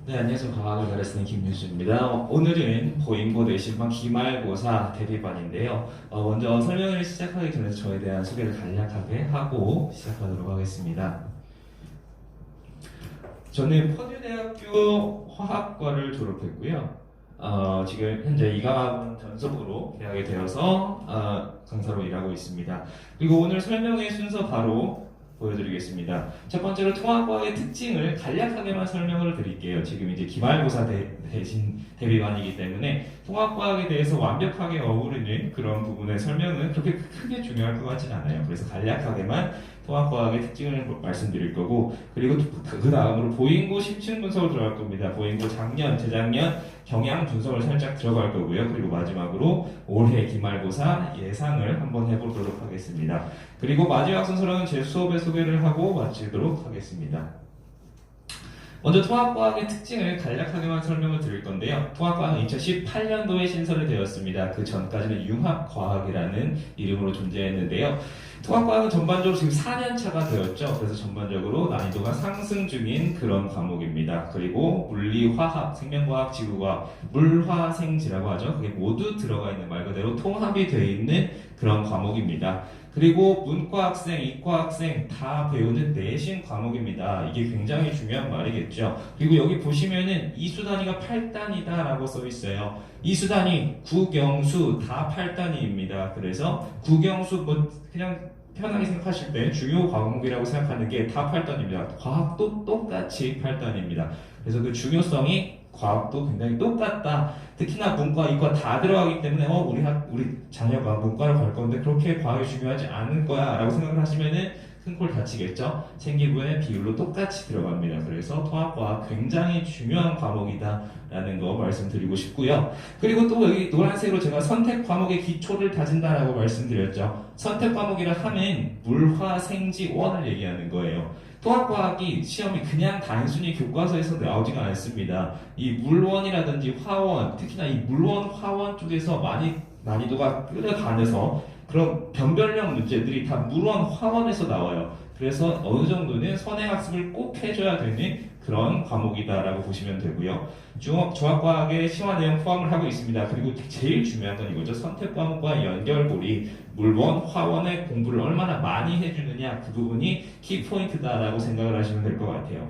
네, 안녕하세요. 과학을 가르치는 김윤수입니다. 오늘은 보잉고 내신반 기말고사 대비반인데요. 먼저 설명을 시작하기 전에 저에 대한 소개를 간략하게 하고 시작하도록 하겠습니다. 저는 퍼듀대학교 화학과를 졸업했고요. 지금 현재 이과학원 전속으로 개학이 되어서 강사로 일하고 있습니다. 그리고 오늘 설명의 순서 바로 보여드리겠습니다. 첫 번째로 통합과학의 특징을 간략하게만 설명을 드릴게요. 지금 이제 기말고사 대신 대비반이기 때문에 통합과학에 대해서 완벽하게 어우르는 그런 부분의 설명은 그렇게 크게 중요할 것 같진 않아요. 그래서 간략하게만 통합과학의 특징을 말씀드릴 거고, 그리고 그 다음으로 보잉고 심층 분석을 들어갈 겁니다. 보잉고 작년, 재작년 경향 분석을 살짝 들어갈 거고요. 그리고 마지막으로 올해 기말고사 예상을 한번 해보도록 하겠습니다. 그리고 마지막 순서로는 제 수업의 소개를 하고 마치도록 하겠습니다. 먼저 통합과학의 특징을 간략하게만 설명을 드릴 건데요. 통합과학은 2018년도에 신설이 되었습니다. 그 전까지는 융합과학이라는 이름으로 존재했는데요. 통합과학은 전반적으로 지금 4년차가 되었죠. 그래서 전반적으로 난이도가 상승 중인 그런 과목입니다. 그리고 물리, 화학, 생명과학, 지구과학, 물화생지라고 하죠. 그게 모두 들어가 있는 말 그대로 통합이 되어 있는 그런 과목입니다. 그리고 문과 학생, 이과 학생 다 배우는 내신 과목입니다. 이게 굉장히 중요한 말이겠죠. 그리고 여기 보시면은 이수 단위가 8단이다 라고 써 있어요. 이수 단위, 국영수 다 8단위입니다. 그래서 국영수 그냥 편하게 생각하실 때 중요 과목이라고 생각하는 게 다 8단입니다. 과학도 똑같이 8단입니다. 그래서 그 중요성이 과학도 굉장히 똑같다. 특히나 문과, 이과 다 들어가기 때문에 우리 자녀가 문과를 갈 건데 그렇게 과학이 중요하지 않을 거야 라고 생각을 하시면은 큰 꼴 다치겠죠. 생기부의 비율로 똑같이 들어갑니다. 그래서 통합과학 굉장히 중요한 과목이다 라는 거 말씀드리고 싶고요. 그리고 또 여기 노란색으로 제가 선택 과목의 기초를 다진다라고 말씀드렸죠. 선택 과목이라 하면 물화생지원을 얘기하는 거예요. 통합과학이 시험이 그냥 단순히 교과서에서 나오지가 않습니다. 이 물원이라든지 화원, 특히나 이 물원, 화원 쪽에서 많이 난이도가 끌어가면서 그런 변별력 문제들이 다 물원, 화원에서 나와요. 그래서 어느 정도는 선행학습을 꼭 해줘야 되는 그런 과목이다라고 보시면 되고요. 종합과학의 시화 내용 포함을 하고 있습니다. 그리고 제일 중요한 건 이거죠. 선택 과목과 연결고리, 물원, 화원의 공부를 얼마나 많이 해주느냐, 그 부분이 키포인트다라고 생각을 하시면 될 것 같아요.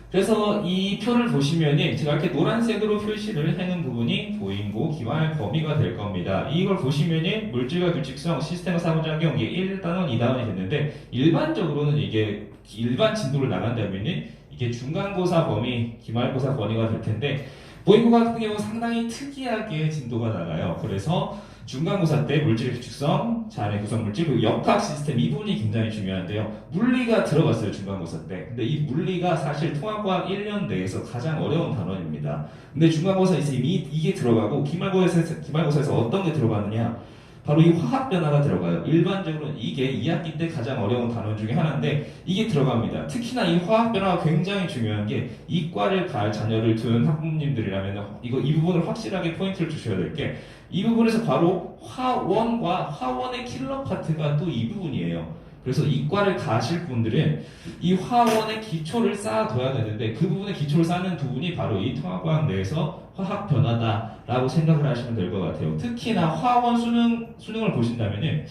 그래서 이 표를 보시면은 제가 이렇게 노란색으로 표시를 해놓은 부분이 보잉고 기말 범위가 될 겁니다. 이걸 보시면은 물질과 규칙성, 시스템과 상호작용 이게 1단원, 2단원이 됐는데 일반적으로는 이게 일반 진도를 나간다면은 이게 중간고사 범위, 기말고사 범위가 될 텐데 보잉고 같은 경우 상당히 특이하게 진도가 나가요. 그래서 중간고사 때 물질의 규칙성, 자연의 구성물질, 그리고 역학 시스템 이 부분이 굉장히 중요한데요. 물리가 들어갔어요, 중간고사 때. 근데 이 물리가 사실 통합과학 1년 내에서 가장 어려운 단원입니다. 근데 중간고사에서 이미 이게 들어가고 기말고사에서 어떤 게 들어가느냐? 바로 이 화학 변화가 들어가요. 일반적으로는 이게 2학기 때 가장 어려운 단원 중에 하나인데 이게 들어갑니다. 특히나 이 화학 변화가 굉장히 중요한 게 이과를 갈 자녀를 둔 학부모님들이라면 이 부분을 확실하게 포인트를 주셔야 될 게 이 부분에서 바로 화원과 화원의 킬러 파트가 또 이 부분이에요. 그래서 이과를 가실 분들은 이 화원의 기초를 쌓아둬야 되는데 그 부분의 기초를 쌓는 부분이 바로 이 통합과학 내에서 화학 변화다라고 생각을 하시면 될 것 같아요. 특히나 화원 수능을 보신다면은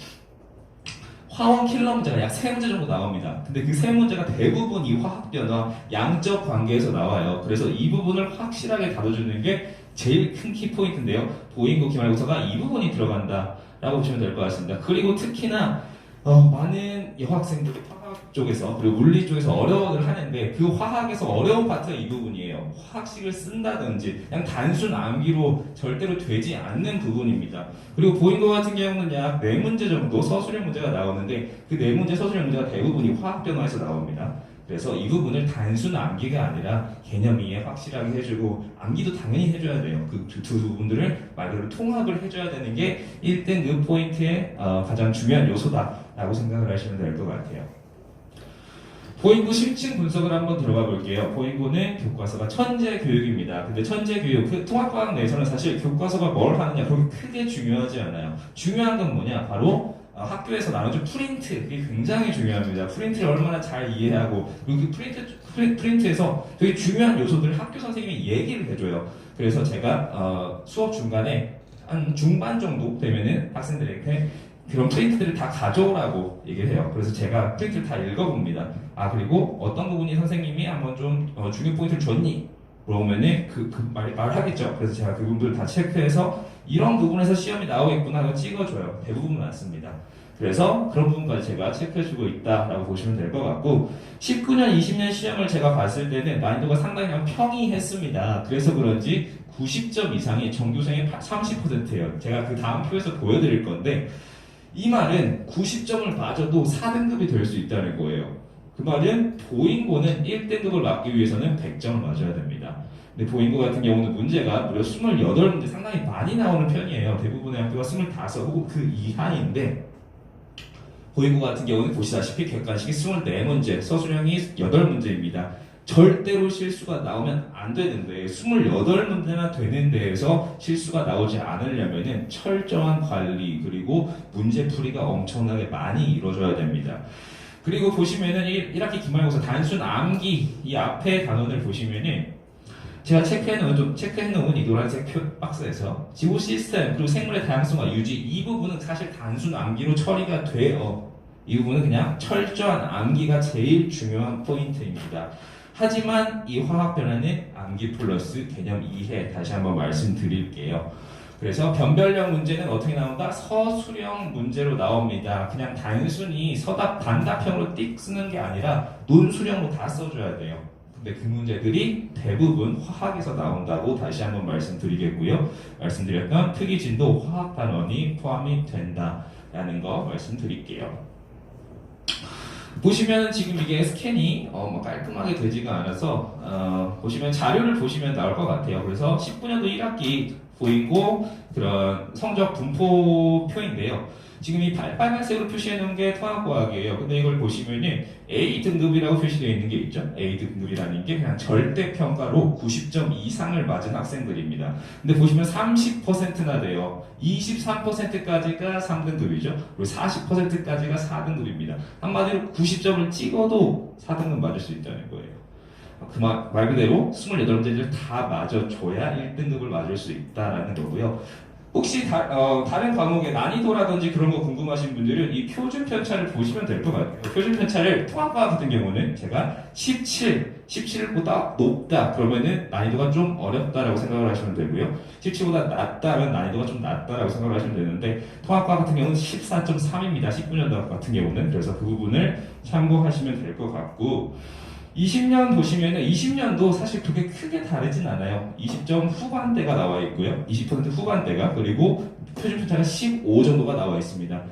화원 킬러 문제가 약 3문제 정도 나옵니다. 근데 그 3문제가 대부분 이 화학 변화, 양적 관계에서 나와요. 그래서 이 부분을 확실하게 다뤄주는 게 제일 큰 키포인트인데요. 보잉고 기말고사가 이 부분이 들어간다라고 보시면 될 것 같습니다. 그리고 특히나 많은 여학생들이 화학 쪽에서 그리고 물리 쪽에서 어려워를 하는데 그 화학에서 어려운 파트가 이 부분이에요. 화학식을 쓴다든지 그냥 단순 암기로 절대로 되지 않는 부분입니다. 그리고 보잉고 같은 경우는 약 4문제 정도 서술형 문제가 나오는데 그 4문제 서술형 문제가 대부분이 화학 변화에서 나옵니다. 그래서 이 부분을 단순 암기가 아니라 개념 이해 확실하게 해주고 암기도 당연히 해줘야 돼요. 그 두 부분들을 말 그대로 통합을 해줘야 되는 게 1등급 포인트의 가장 중요한 요소다라고 생각을 하시면 될 것 같아요. 보잉고 심층 분석을 한번 들어가 볼게요. 보잉고는 교과서가 천재 교육입니다. 근데 천재 교육, 통합과학 내에서는 사실 교과서가 뭘 하느냐 그렇게 크게 중요하지 않아요. 중요한 건 뭐냐? 바로 학교에서 나눠준 프린트, 그게 굉장히 중요합니다. 프린트를 얼마나 잘 이해하고, 그리고 그 프린트에서 되게 중요한 요소들을 학교 선생님이 얘기를 해줘요. 그래서 제가 수업 중간에 한 중반 정도 되면은 학생들에게 그런 프린트들을 다 가져오라고 얘기를 해요. 그래서 제가 프린트를 다 읽어봅니다. 그리고 어떤 부분이 선생님이 한번 좀 중요 포인트를 줬니? 물어보면은 말하겠죠. 그래서 제가 그 부분들을 다 체크해서 이런 부분에서 시험이 나오겠구나 하고 찍어줘요. 대부분 많습니다. 그래서 그런 부분까지 제가 체크해주고 있다라고 보시면 될 것 같고, 19년, 20년 시험을 제가 봤을 때는 난이도가 상당히 평이했습니다. 그래서 그런지 90점 이상이 전교생의 30%예요. 제가 그 다음 표에서 보여드릴 건데, 이 말은 90점을 맞아도 4등급이 될 수 있다는 거예요. 그 말은 보잉고는 1등급을 맞기 위해서는 100점을 맞아야 됩니다. 근데 보잉고 같은 경우는 문제가 무려 28문제, 상당히 많이 나오는 편이에요. 대부분의 학교가 25 혹은 그 이하인데, 보잉고 같은 경우는 보시다시피 객관식이 24문제, 서술형이 8문제입니다. 절대로 실수가 나오면 안 되는데 28문제나 되는 데에서 실수가 나오지 않으려면 철저한 관리 그리고 문제풀이가 엄청나게 많이 이루어져야 됩니다. 그리고 보시면은 1학기 기말고사 단순 암기 이 앞에 단원을 보시면은 제가 체크해놓은 이 노란색 박스에서 지구 시스템 그리고 생물의 다양성과 유지 이 부분은 사실 단순 암기로 처리가 돼요. 이 부분은 그냥 철저한 암기가 제일 중요한 포인트입니다. 하지만 이 화학 변화는 암기 플러스 개념 이해 다시 한번 말씀드릴게요. 그래서 변별력 문제는 어떻게 나온다? 서술형 문제로 나옵니다. 그냥 단순히 서답 단답형으로 띡 쓰는 게 아니라 논술형으로 다 써줘야 돼요. 근데 그 문제들이 대부분 화학에서 나온다고 다시 한번 말씀드리겠고요. 말씀드렸던 특이진도 화학 단원이 포함이 된다라는 거 말씀드릴게요. 보시면 지금 이게 스캔이 깔끔하게 되지가 않아서 보시면 자료를 보시면 나올 것 같아요. 그래서 19년도 1학기 보이고 그런 성적 분포표인데요. 지금 이 빨간색으로 표시해 놓은 게 통합과학이에요. 근데 이걸 보시면은 A 등급이라고 표시되어 있는 게 있죠. A 등급이라는 게 그냥 절대 평가로 90점 이상을 맞은 학생들입니다. 근데 보시면 30%나 돼요. 23%까지가 3등급이죠. 그리고 40%까지가 4등급입니다. 한마디로 90점을 찍어도 4등급 맞을 수 있다는 거예요. 그 말 그대로 28문제를 다 맞아줘야 1등급을 맞을 수 있다는 거고요. 혹시 다른 과목의 난이도라든지 그런 거 궁금하신 분들은 이 표준 편차를 보시면 될 것 같아요. 표준 편차를 통합과학 같은 경우는 제가 17보다 높다 그러면은 난이도가 좀 어렵다라고 생각을 하시면 되고요. 17보다 낮다면 난이도가 좀 낮다라고 생각을 하시면 되는데 통합과학 같은 경우는 14.3입니다. 19년도 같은 경우는. 그래서 그 부분을 참고하시면 될 것 같고, 20년 보시면은 20년도 사실 그렇게 크게 다르진 않아요. 20점 후반대가 나와 있고요. 20% 후반대가, 그리고 표준 편차가 15 정도가 나와 있습니다.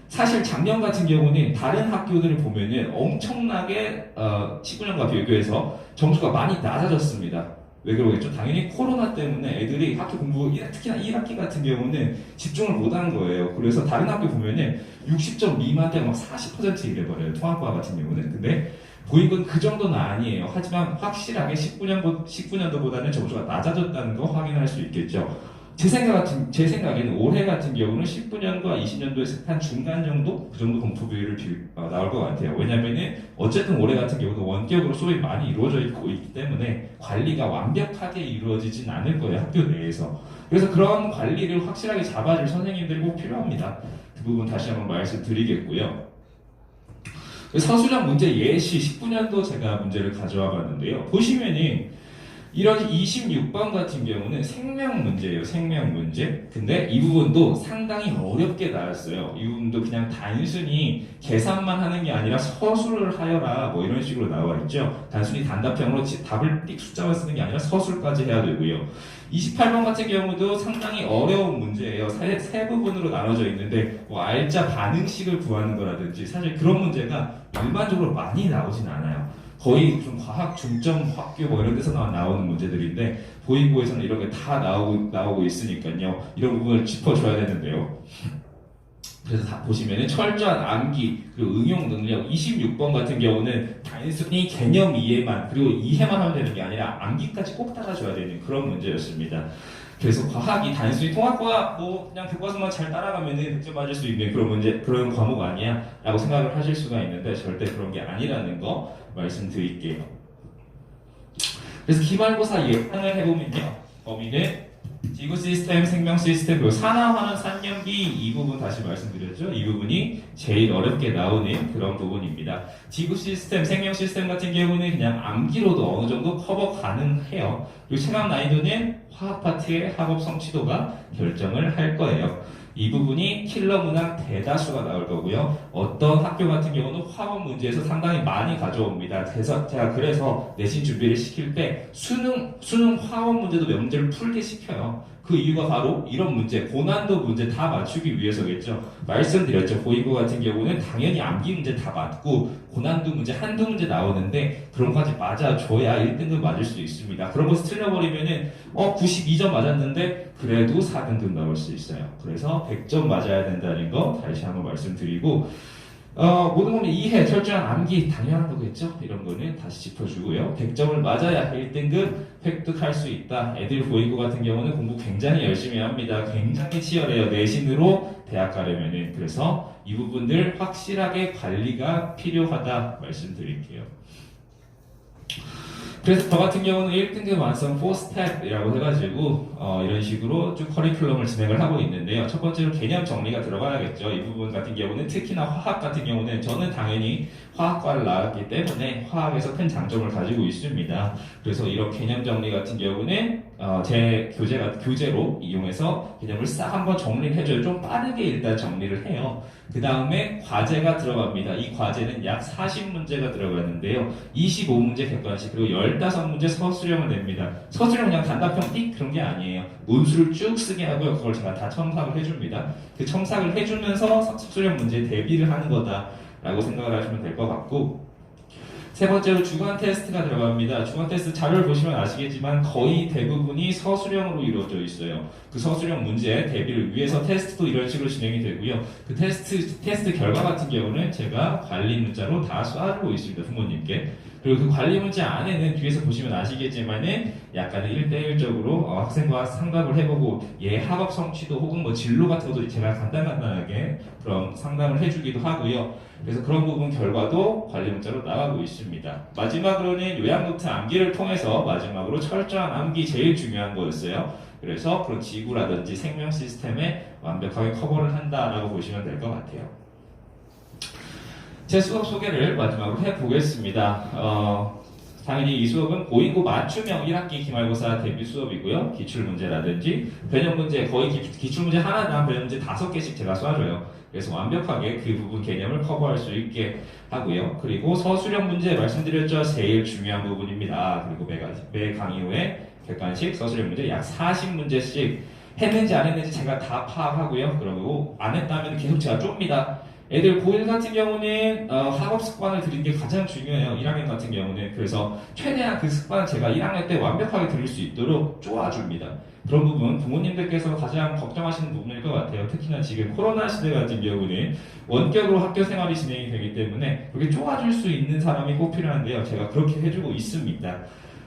사실 작년 같은 경우는 다른 학교들을 보면은 엄청나게 19년과 비교해서 점수가 많이 낮아졌습니다. 왜 그러겠죠? 당연히 코로나 때문에 애들이 학교 공부, 특히나 1학기 같은 경우는 집중을 못한 거예요. 그래서 다른 학교 보면은 60점 미만대 막 40% 이래버려요. 통합과 같은 경우는. 근데 보잉은 그 정도는 아니에요. 하지만 확실하게 19년도보다는 점수가 낮아졌다는 거 확인할 수 있겠죠. 제 생각에는 올해 같은 경우는 19년과 20년도에서 한 중간 정도? 그 정도 공포 비율을 나올 것 같아요. 왜냐면은 어쨌든 올해 같은 경우도 원격으로 수업이 많이 이루어져 있기 때문에 관리가 완벽하게 이루어지진 않을 거예요. 학교 내에서. 그래서 그런 관리를 확실하게 잡아줄 선생님들이 꼭 필요합니다. 그 부분 다시 한번 말씀드리겠고요. 서술형 문제 예시 19년도 제가 문제를 가져와 봤는데요. 보시면은 이런 26번 같은 경우는 생명 문제예요. 생명 문제. 근데 이 부분도 상당히 어렵게 나왔어요. 이 부분도 그냥 단순히 계산만 하는 게 아니라 서술을 하여라 뭐 이런 식으로 나와 있죠. 단순히 단답형으로 답을 띡 숫자만 쓰는 게 아니라 서술까지 해야 되고요. 28번 같은 경우도 상당히 어려운 문제예요. 세 부분으로 나눠져 있는데 뭐 알짜 반응식을 구하는 거라든지 사실 그런 문제가 일반적으로 많이 나오진 않아요. 거의 좀 과학 중점 학교 뭐 이런 데서 나오는 문제들인데 보잉고에서는 이런 게 다 나오고 있으니까요. 이런 부분을 짚어줘야 되는데요. 그래서 다 보시면은 철저한 암기 그리고 응용 능력 26번 같은 경우는 단순히 개념 이해만 그리고 이해만 하면 되는 게 아니라 암기까지 꼭 따라줘야 되는 그런 문제였습니다. 그래서 과학이 단순히 통합과학 뭐 그냥 교과서만 잘 따라가면은 100점 맞을 수 있는 그런 문제 그런 과목 아니야 라고 생각을 하실 수가 있는데 절대 그런 게 아니라는 거 말씀드릴게요. 그래서 기말고사 예상을 해보면요, 범위는 지구 시스템, 생명 시스템, 그리고 산화환원, 산염기 이 부분 다시 말씀드렸죠. 이 부분이 제일 어렵게 나오는 그런 부분입니다. 지구 시스템, 생명 시스템 같은 경우는 그냥 암기로도 어느 정도 커버 가능해요. 그리고 체감 난이도는 화학 파트의 학업 성취도가 결정을 할 거예요. 이 부분이 킬러 문항 대다수가 나올 거고요. 어떤 학교 같은 경우는 화법 문제에서 상당히 많이 가져옵니다. 그래서 제가 내신 준비를 시킬 때 수능 화법 문제도 몇 문제를 풀게 시켜요. 그 이유가 바로 이런 문제, 고난도 문제 다 맞추기 위해서겠죠. 말씀드렸죠. 고인고 같은 경우는 당연히 암기 문제 다 맞고 고난도 문제 한두 문제 나오는데 그런 거까지 맞아줘야 1등급 맞을 수 있습니다. 그런 거 틀려버리면은 92점 맞았는데 그래도 4등급 나올 수 있어요. 그래서 100점 맞아야 된다는 거 다시 한번 말씀드리고, 모든 것을 이해, 철저한 암기 당연한 거겠죠? 이런 거는 다시 짚어주고요. 100점을 맞아야 1등급 획득할 수 있다. 애들 고인고 같은 경우는 공부 굉장히 열심히 합니다. 굉장히 치열해요. 내신으로 대학 가려면은. 그래서 이 부분들 확실하게 관리가 필요하다 말씀드릴게요. 그래서 저 같은 경우는 1등급 완성 4스텝이라고 해가지고 이런 식으로 쭉 커리큘럼을 진행을 하고 있는데요. 첫 번째로 개념 정리가 들어가야겠죠. 이 부분 같은 경우는 특히나 화학 같은 경우는 저는 당연히 화학과를 나왔기 때문에 화학에서 큰 장점을 가지고 있습니다. 그래서 이런 개념 정리 같은 경우는 제 교재로 이용해서 개념을 싹 한번 정리를 해줘요. 좀 빠르게 일단 정리를 해요. 그 다음에 과제가 들어갑니다. 이 과제는 약 40문제가 들어가는데요. 25문제 객관식 그리고 15문제 서술형을 냅니다. 서술형 그냥 단답형 띡 그런 게 아니에요. 문수를 쭉 쓰게 하고요. 그걸 제가 다 첨삭을 해줍니다. 그 첨삭을 해주면서 서술형 문제에 대비를 하는 거다라고 생각을 하시면 될 것 같고, 세 번째로 주관 테스트가 들어갑니다. 주관 테스트 자료를 보시면 아시겠지만 거의 대부분이 서술형으로 이루어져 있어요. 그 서술형 문제 대비를 위해서 테스트도 이런 식으로 진행이 되고요. 그 테스트 결과 같은 경우는 제가 관리 문자로 다 쏴주고 있습니다. 부모님께. 그리고 그 관리 문제 안에는 뒤에서 보시면 아시겠지만은 약간은 1대1적으로 학생과 상담을 해보고 얘 학업 성취도 혹은 뭐 진로 같은 것도 제가 간단하게 그런 상담을 해주기도 하고요. 그래서 그런 부분 결과도 관리 문자로 나가고 있습니다. 마지막으로는 요약노트 암기를 통해서 마지막으로 철저한 암기 제일 중요한 거였어요. 그래서 그런 지구라든지 생명 시스템에 완벽하게 커버를 한다라고 보시면 될 것 같아요. 제 수업 소개를 마지막으로 해보겠습니다. 당연히 이 수업은 고인고 맞춤형 1학기 기말고사 대비 수업이고요. 기출문제라든지 변형문제, 거의 기출문제 하나당 변형문제 5개씩 제가 쏴줘요. 그래서 완벽하게 그 부분 개념을 커버할 수 있게 하고요. 그리고 서술형 문제 말씀드렸죠. 제일 중요한 부분입니다. 그리고 매 강의 후에 객관식 서술형 문제 약 40문제씩 했는지 안 했는지 제가 다 파악하고요. 그리고 안 했다면 계속 제가 좁니다. 애들 고1 같은 경우는 학업 습관을 들이는 게 가장 중요해요. 1학년 같은 경우는. 그래서 최대한 그 습관을 제가 1학년 때 완벽하게 들을 수 있도록 쪼아줍니다. 그런 부분 부모님들께서 가장 걱정하시는 부분일 것 같아요. 특히나 지금 코로나 시대 같은 경우는 원격으로 학교 생활이 진행이 되기 때문에 그렇게 쪼아줄 수 있는 사람이 꼭 필요한데요. 제가 그렇게 해주고 있습니다.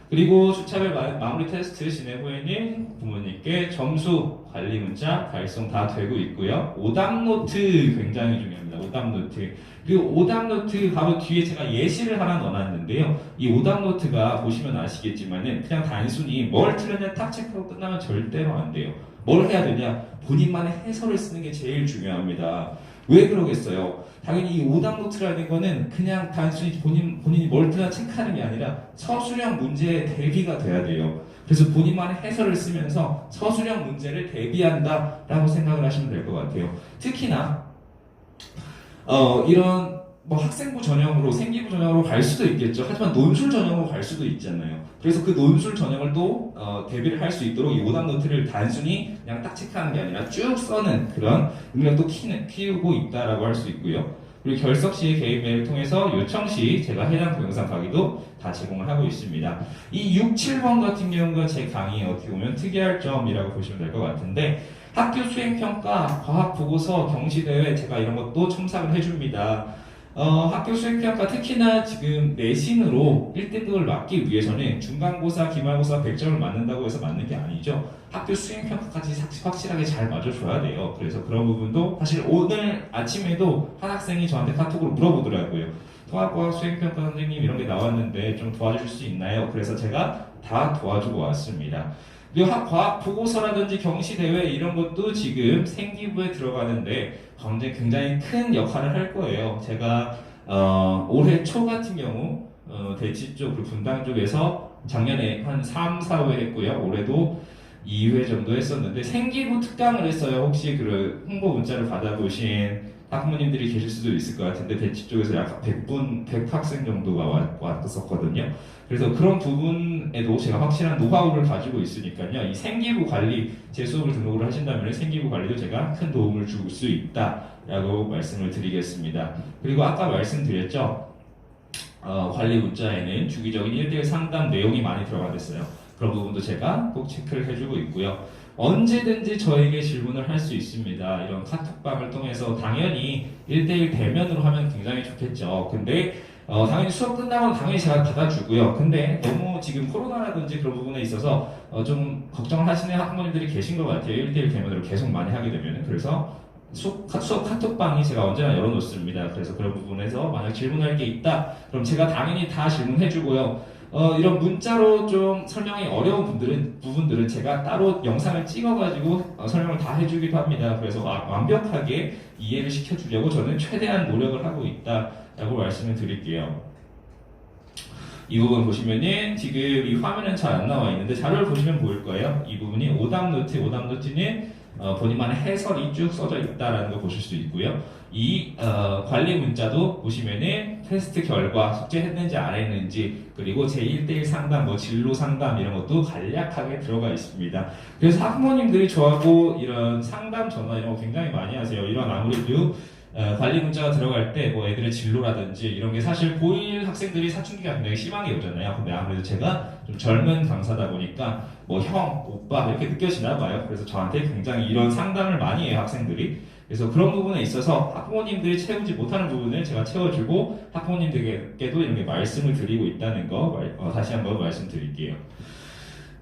그리고 주차별 마무리 테스트 진행 후에는 부모님께 점수, 관리 문자 발송 다 되고 있고요. 오답 노트 굉장히 중요합니다. 오답 노트. 그리고 오답 노트 바로 뒤에 제가 예시를 하나 넣어놨는데요. 이 오답 노트가 보시면 아시겠지만은 그냥 단순히 뭘 틀렸냐 딱 체크하고 끝나면 절대로 안 돼요. 뭘 해야 되냐? 본인만의 해설을 쓰는 게 제일 중요합니다. 왜 그러겠어요? 당연히 이 오답 노트라는 거는 그냥 단순히 본인이 뭘 틀렸나 체크하는 게 아니라 서술형 문제에 대비가 돼야 돼요. 그래서 본인만의 해설을 쓰면서 서술형 문제를 대비한다라고 생각을 하시면 될 것 같아요. 특히나 이런 뭐 학생부 전형으로 생기부 전형으로 갈 수도 있겠죠. 하지만 논술 전형으로 갈 수도 있잖아요. 그래서 그 논술 전형을 또 대비를 할 수 있도록 이 오답 노트를 단순히 그냥 딱 체크하는 게 아니라 쭉 써는 그런 능력도 키우고 있다라고 할 수 있고요. 그리고 결석 시의 개인 메일을 통해서 요청 시 제가 해당 동영상 강의도 다 제공을 하고 있습니다. 이 6, 7번 같은 경우가 제 강의에 어떻게 보면 특이할 점이라고 보시면 될 것 같은데, 학교 수행평가, 과학보고서, 경시대회 제가 이런 것도 첨삭을 해줍니다. 학교 수행평가 특히나 지금 내신으로 1등급을 맞기 위해서는 중간고사, 기말고사 100점을 맞는다고 해서 맞는 게 아니죠. 학교 수행평가까지 확실하게 잘 맞아줘야 돼요. 그래서 그런 부분도 사실 오늘 아침에도 한 학생이 저한테 카톡으로 물어보더라고요. 통합과학 수행평가 선생님 이런 게 나왔는데 좀 도와줄 수 있나요? 그래서 제가 다 도와주고 왔습니다. 그리고 과학 보고서라든지 경시대회 이런 것도 지금 생기부에 들어가는데 굉장히 큰 역할을 할 거예요. 제가 올해 초 같은 경우 대치 쪽, 그리고 분당 쪽에서 작년에 한 3, 4회 했고요. 올해도 2회 정도 했었는데 생기부 특강을 했어요. 혹시 그 홍보 문자를 받아보신 학부모님들이 계실 수도 있을 것 같은데 대치 쪽에서 약 100학생 정도가 왔었거든요. 그래서 그런 부분에도 제가 확실한 노하우를 가지고 있으니까요. 이 생기부 관리, 제 수업을 등록을 하신다면 생기부 관리도 제가 큰 도움을 줄 수 있다라고 말씀을 드리겠습니다. 그리고 아까 말씀드렸죠. 관리 문자에는 주기적인 1대1 상담 내용이 많이 들어가 있어요. 그런 부분도 제가 꼭 체크를 해주고 있고요. 언제든지 저에게 질문을 할 수 있습니다. 이런 카톡방을 통해서 당연히 1대1 대면으로 하면 굉장히 좋겠죠. 근데 당연히 수업 끝나면 당연히 제가 받아주고요. 근데 너무 지금 코로나라든지 그런 부분에 있어서 좀 걱정을 하시는 학부모님들이 계신 것 같아요. 1대1 대면으로 계속 많이 하게 되면. 그래서 수업 카톡방이 제가 언제나 열어놓습니다. 그래서 그런 부분에서 만약 질문할 게 있다, 그럼 제가 당연히 다 질문해주고요. 이런 문자로 좀 설명이 어려운 부분들은 제가 따로 영상을 찍어가지고 설명을 다 해주기도 합니다. 그래서 완벽하게 이해를 시켜주려고 저는 최대한 노력을 하고 있다라고 말씀을 드릴게요. 이 부분 보시면은 지금 이 화면은 잘 안 나와 있는데 자료를 보시면 보일 거예요. 이 부분이 오답노트는 본인만의 해설이 쭉 써져 있다라는 걸 보실 수 있고요. 이 관리 문자도 보시면은 테스트 결과, 숙제했는지 안 했는지, 그리고 제1대1 상담, 진로 상담 이런 것도 간략하게 들어가 있습니다. 그래서 학부모님들이 저하고 이런 상담 전화 이런 거 굉장히 많이 하세요. 이런 아무래도 관리 문자가 들어갈 때 애들의 진로라든지 이런 게 사실 고1 학생들이 사춘기가 굉장히 심한 게 오잖아요. 근데 아무래도 제가 좀 젊은 강사다 보니까 형, 오빠 이렇게 느껴지나 봐요. 그래서 저한테 굉장히 이런 상담을 많이 해요, 학생들이. 그래서 그런 부분에 있어서 학부모님들이 채우지 못하는 부분을 제가 채워주고 학부모님들께도 이렇게 말씀을 드리고 있다는 거 다시 한번 말씀드릴게요.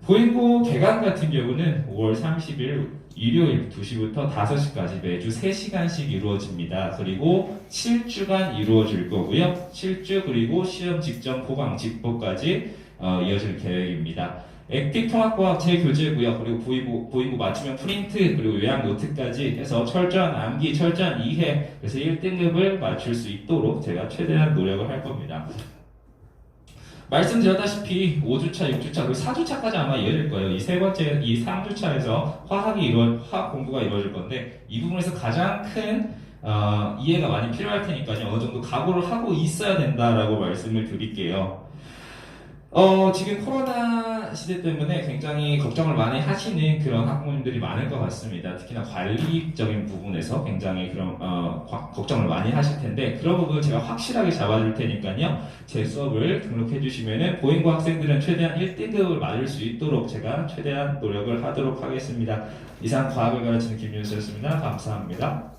보행고 개강 같은 경우는 5월 30일 일요일 2시부터 5시까지 매주 3시간씩 이루어집니다. 그리고 7주간 이루어질 거고요. 7주 그리고 시험 직전 보강 직보까지 이어질 계획입니다. 액틱 통합과학 재교재고요. 그리고 보이고 맞춤형 프린트 그리고 요약 노트까지 해서 철저한 암기, 철저한 이해, 그래서 1등급을 맞출 수 있도록 제가 최대한 노력을 할 겁니다. 말씀드렸다시피 5주차, 6주차, 그리고 4주차까지 아마 이어질 거예요. 이 3주차에서 화학 공부가 이루어질 건데 이 부분에서 가장 큰 이해가 많이 필요할 테니까요. 어느 정도 각오를 하고 있어야 된다라고 말씀을 드릴게요. 지금 코로나 시대 때문에 굉장히 걱정을 많이 하시는 그런 학부모님들이 많을 것 같습니다. 특히나 관리적인 부분에서 굉장히 그런 걱정을 많이 하실 텐데 그런 부분을 제가 확실하게 잡아줄 테니까요. 제 수업을 등록해 주시면은 보행고 학생들은 최대한 1등급을 맞을 수 있도록 제가 최대한 노력을 하도록 하겠습니다. 이상 과학을 가르치는 김윤수였습니다. 감사합니다.